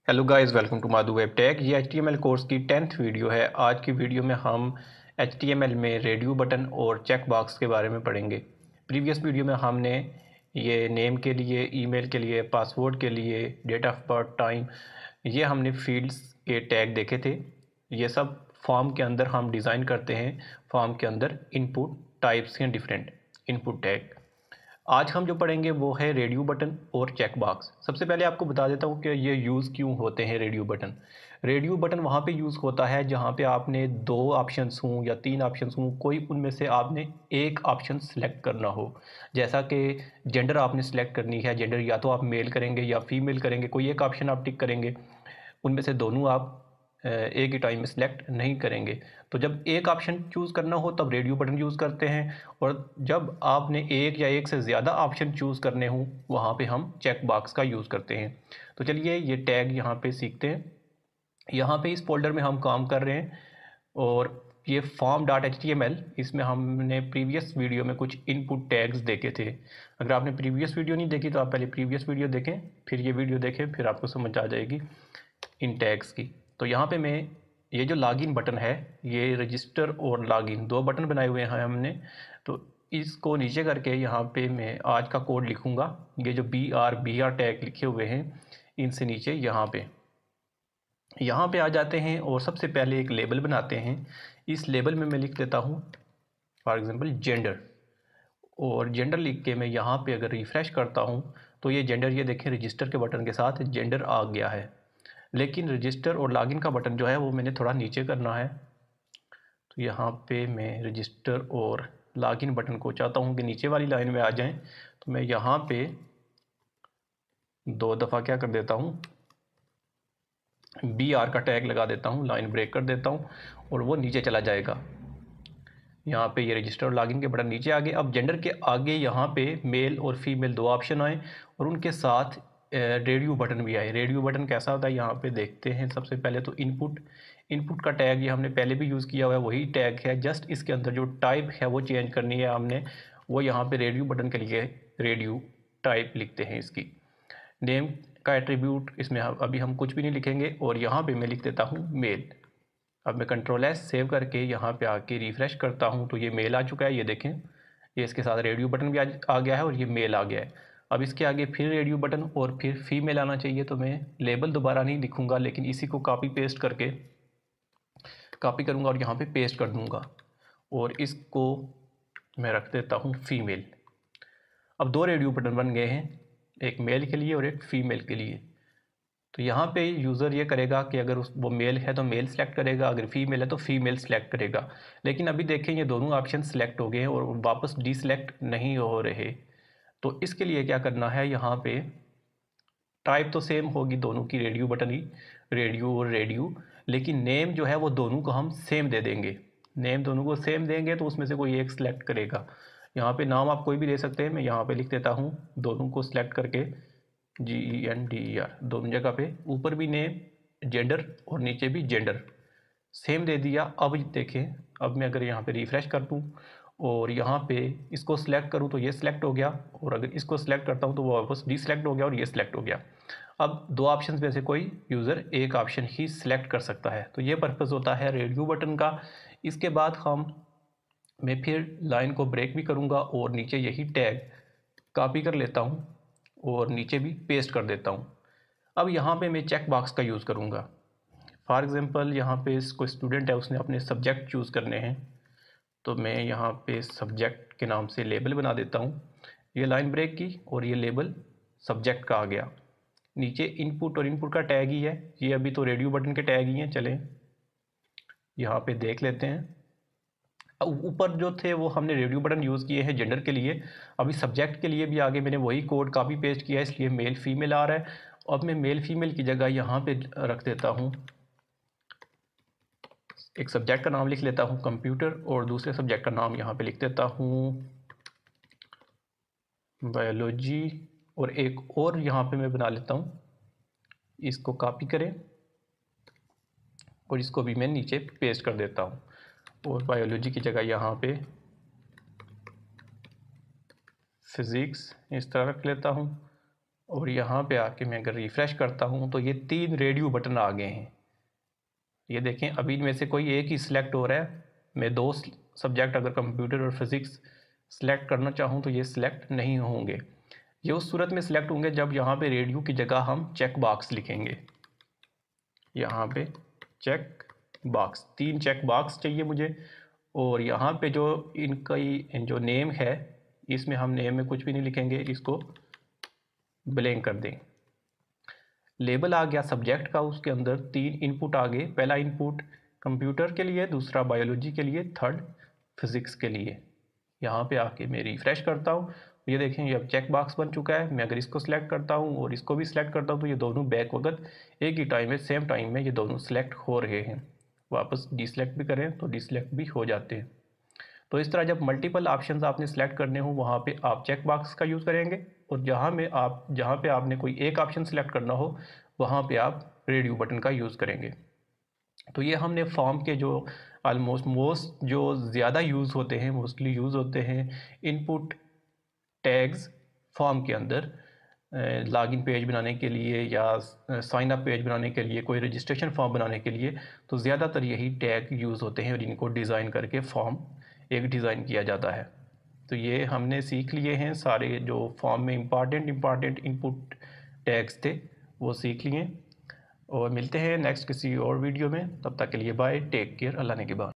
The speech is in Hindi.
Hello guys, welcome to Madhu web tech. ये HTML कोर्स की 10th वीडियो है। आज की वीडियो में हम HTML में रेडियो बटन और चेक बॉक्स के बारे में पढ़ेंगे। प्रीवियस वीडियो में हमने ये नेम के लिए, ईमेल के लिए, पासवर्ड के लिए, डेट ऑफ बर्थ, टाइम, ये हमने फील्ड्स के टैग देखे थे। ये सब फॉर्म के अंदर हम डिज़ाइन करते हैं। फॉर्म के अंदर इनपुट टाइप्स हैं, डिफरेंट इनपुट टैग। आज हम जो पढ़ेंगे वो है रेडियो बटन और चेक बॉक्स। सबसे पहले आपको बता देता हूँ कि ये यूज़ क्यों होते हैं रेडियो बटन। रेडियो बटन वहाँ पे यूज़ होता है जहाँ पे आपने दो ऑप्शंस हों या तीन ऑप्शंस हों, कोई उनमें से आपने एक ऑप्शन सेलेक्ट करना हो। जैसा कि जेंडर आपने सेलेक्ट करनी है, जेंडर या तो आप मेल करेंगे या फीमेल करेंगे, कोई एक ऑप्शन आप टिक करेंगे, उनमें से दोनों आप एक ही टाइम में सिलेक्ट नहीं करेंगे। तो जब एक ऑप्शन चूज़ करना हो तब रेडियो बटन यूज़ करते हैं, और जब आपने एक या एक से ज़्यादा ऑप्शन चूज़ करने हों वहाँ पे हम चेक बॉक्स का यूज़ करते हैं। तो चलिए ये टैग यहाँ पे सीखते हैं। यहाँ पे इस फोल्डर में हम काम कर रहे हैं, और ये form.html, इसमें हमने प्रीवियस वीडियो में कुछ इनपुट टैग्स देखे थे। अगर आपने प्रीवियस वीडियो नहीं देखी तो आप पहले प्रीवियस वीडियो देखें, फिर ये वीडियो देखें, फिर आपको समझ आ जाएगी इन टैग्स की। तो यहाँ पे मैं ये जो लॉगिन बटन है, ये रजिस्टर और लॉगिन दो बटन बनाए हुए हैं हमने। तो इसको नीचे करके यहाँ पे मैं आज का कोड लिखूँगा। ये जो BR टैग लिखे हुए हैं, इनसे नीचे यहाँ पे आ जाते हैं, और सबसे पहले एक लेबल बनाते हैं। इस लेबल में मैं लिख देता हूँ फॉर एग्ज़ाम्पल जेंडर, और जेंडर लिख के मैं यहाँ पे अगर रिफ़्रेश करता हूँ तो ये जेंडर, ये देखें रजिस्टर के बटन के साथ जेंडर आ गया है। लेकिन रजिस्टर और लॉगिन का बटन जो है वो मैंने थोड़ा नीचे करना है। तो यहाँ पे मैं रजिस्टर और लॉगिन बटन को चाहता हूँ कि नीचे वाली लाइन में आ जाएं। तो मैं यहाँ पे दो दफ़ा क्या कर देता हूँ, BR का टैग लगा देता हूँ, लाइन ब्रेक कर देता हूँ, और वो नीचे चला जाएगा। यहाँ पे ये रजिस्टर और लॉगिन के बटन नीचे आ गए। अब जेंडर के आगे यहाँ पे मेल और फीमेल दो ऑप्शन आए, और उनके साथ रेडियो बटन भी आए। रेडियो बटन कैसा होता है यहाँ पे देखते हैं। सबसे पहले तो इनपुट का टैग ये हमने पहले भी यूज़ किया हुआ है, वही टैग है, जस्ट इसके अंदर जो टाइप है वो चेंज करनी है हमने। वो यहाँ पे रेडियो बटन के लिए रेडियो टाइप लिखते हैं इसकी। नेम का एट्रीब्यूट इसमें अभी हम कुछ भी नहीं लिखेंगे, और यहाँ पे मैं लिख देता हूँ मेल। अब मैं Ctrl+S सेव करके यहाँ पे आके रिफ़्रेश करता हूँ तो ये मेल आ चुका है। ये देखें, ये इसके साथ रेडियो बटन भी आ गया है, और ये मेल आ गया है। अब इसके आगे फिर रेडियो बटन और फिर फीमेल आना चाहिए। तो मैं लेबल दोबारा नहीं लिखूँगा, लेकिन इसी को कॉपी पेस्ट करके कॉपी करूँगा और यहाँ पे पेस्ट कर दूँगा, और इसको मैं रख देता हूँ फीमेल। अब दो रेडियो बटन बन गए हैं, एक मेल के लिए और एक फीमेल के लिए। तो यहाँ पे यूज़र ये करेगा कि अगर वो मेल है तो मेल सेलेक्ट करेगा, अगर फीमेल है तो फीमेल सेलेक्ट करेगा। लेकिन अभी देखें ये दोनों ऑप्शन सेलेक्ट हो गए हैं और वापस डीसेलेक्ट नहीं हो रहे। तो इसके लिए क्या करना है, यहाँ पे टाइप तो सेम होगी दोनों की, रेडियो बटन ही, रेडियो और रेडियो, लेकिन नेम जो है वो दोनों को हम सेम दे देंगे। नेम दोनों को सेम देंगे तो उसमें से कोई एक सिलेक्ट करेगा। यहाँ पे नाम आप कोई भी दे सकते हैं। मैं यहाँ पे लिख देता हूँ दोनों को सिलेक्ट करके GENDER, दोनों जगह पे, ऊपर भी नेम जेंडर और नीचे भी जेंडर सेम दे दिया। अब देखें, अब मैं अगर यहाँ पे रिफ़्रेश कर दूँ और यहाँ पे इसको सिलेक्ट करूँ तो ये सिलेक्ट हो गया, और अगर इसको सिलेक्ट करता हूँ तो वो वापस डीसेलेक्ट हो गया और ये सिलेक्ट हो गया। अब दो ऑप्शन में से कोई यूज़र एक ऑप्शन ही सिलेक्ट कर सकता है। तो ये पर्पज़ होता है रेडियो बटन का। इसके बाद मैं फिर लाइन को ब्रेक भी करूँगा और नीचे यही टैग कॉपी कर लेता हूँ और नीचे भी पेस्ट कर देता हूँ। अब यहाँ पे मैं चेक बॉक्स का यूज़ करूँगा। फॉर एग्ज़ाम्पल यहाँ पे कोई स्टूडेंट है, उसने अपने सब्जेक्ट चूज़ करने हैं, तो मैं यहाँ पे सब्जेक्ट के नाम से लेबल बना देता हूँ। ये लाइन ब्रेक की और ये लेबल सब्जेक्ट का आ गया। नीचे इनपुट और इनपुट का टैग ही है, ये अभी तो रेडियो बटन के टैग ही हैं। चलें यहाँ पे देख लेते हैं। ऊपर जो थे वो हमने रेडियो बटन यूज़ किए हैं जेंडर के लिए। अभी सब्जेक्ट के लिए भी आगे मैंने वही कोड कॉपी पेस्ट किया है, इसलिए मेल फीमेल आ रहा है। अब मैं मेल फीमेल की जगह यहाँ पे रख देता हूँ, एक सब्जेक्ट का नाम लिख लेता हूँ कंप्यूटर, और दूसरे सब्जेक्ट का नाम यहाँ पे लिख देता हूँ बायोलॉजी, और एक और यहाँ पे मैं बना लेता हूँ। इसको कॉपी करें और इसको भी मैं नीचे पेस्ट कर देता हूँ, और बायोलॉजी की जगह यहाँ पे फिज़िक्स इस तरह रख लेता हूँ। और यहाँ पे आके मैं अगर रिफ़्रेश करता हूँ तो ये 3 रेडियो बटन आ गए हैं। ये देखें, अभी इनमें से कोई एक ही सिलेक्ट हो रहा है। मैं 2 सब्जेक्ट अगर कंप्यूटर और फिज़िक्स सेलेक्ट करना चाहूँ तो ये सिलेक्ट नहीं होंगे। ये उस सूरत में सिलेक्ट होंगे जब यहाँ पे रेडियो की जगह हम चेक बॉक्स लिखेंगे। यहाँ पे चेक बॉक्स, 3 चेक बॉक्स चाहिए मुझे। और यहाँ पे जो इनका जो नेम है, इसमें हम नेम में कुछ भी नहीं लिखेंगे, इसको ब्लैंक कर दें। लेबल आ गया सब्जेक्ट का, उसके अंदर 3 इनपुट आ गए। पहला इनपुट कंप्यूटर के लिए, दूसरा बायोलॉजी के लिए, थर्ड फिज़िक्स के लिए। यहाँ पे आके मैं रिफ़्रेश करता हूँ, ये देखें ये अब चेक बॉक्स बन चुका है। मैं अगर इसको सिलेक्ट करता हूँ और इसको भी सिलेक्ट करता हूँ तो ये दोनों बैक वक्त एक ही टाइम में, सेम टाइम में ये दोनों सिलेक्ट हो रहे हैं। वापस डिसलेक्ट भी करें तो डिसलेक्ट भी हो जाते हैं। तो इस तरह जब मल्टीपल ऑप्शंस आपने सेलेक्ट करने हो, वहाँ पे आप चेक बॉक्स का यूज़ करेंगे, और जहाँ पे आपने कोई एक ऑप्शन सेलेक्ट करना हो, वहाँ पे आप रेडियो बटन का यूज़ करेंगे। तो ये हमने फॉर्म के जो मोस्ट जो ज़्यादा यूज़ होते हैं, मोस्टली यूज़ होते हैं इनपुट टैग्स फॉर्म के अंदर, लॉगिन पेज बनाने के लिए या साइन अप पेज बनाने के लिए, कोई रजिस्ट्रेशन फॉर्म बनाने के लिए, तो ज़्यादातर यही टैग यूज़ होते हैं और इनको डिज़ाइन करके फॉर्म एक डिज़ाइन किया जाता है। तो ये हमने सीख लिए हैं सारे जो फॉर्म में इम्पॉर्टेंट इनपुट टैग्स थे, वो सीख लिए। और मिलते हैं नेक्स्ट किसी और वीडियो में, तब तक के लिए बाय, टेक केयर, अल्लाह ने के बाद।